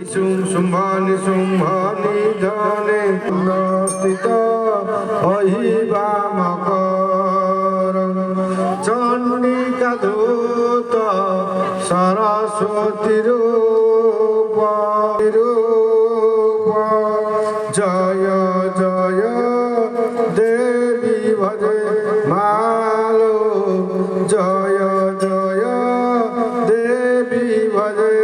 শুম্ভানি শুম্ভানি ধনে স্থিত অহিবা মকর চণ্ডিকা ধূত সরস্বতী রূপ জয় জয় দেবী ভজে মালো জয় জয় দেবী ভজে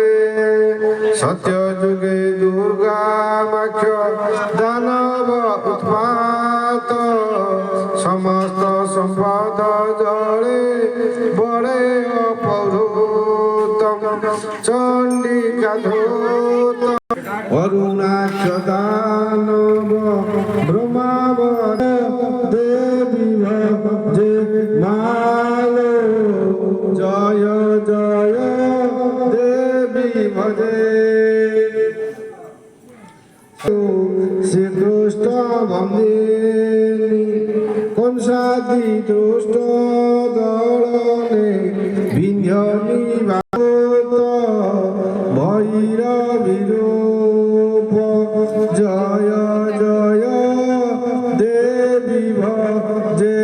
সত্য যুগে দুর্গা মাক্ষ দানব উৎপাত সমস্ত সম্পদ জলে বড়ে অপহৃতম চণ্ডিকা ধূত অরুণাক্ষ দানব ব্রহ্মাবর দেবী ভজে মালো জয় জয় দেবী ভজে শ্রীকৃষ্ণ বন্দিনী কংসাদি দুষ্ট দলনে বিন্ধ্য নিবাত ভৈরবী রূপ জয় জয় দেবী ভজে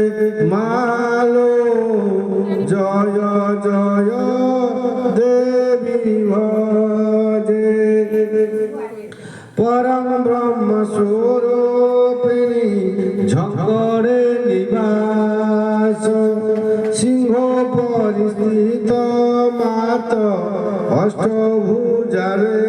মালো জয় জয় দেবী ভজে পরম ব্রহ্ম স্বরূপিণী ঝঙ্করে নিবাস সিংহ পরিস্থিত মাত অষ্টভুজারে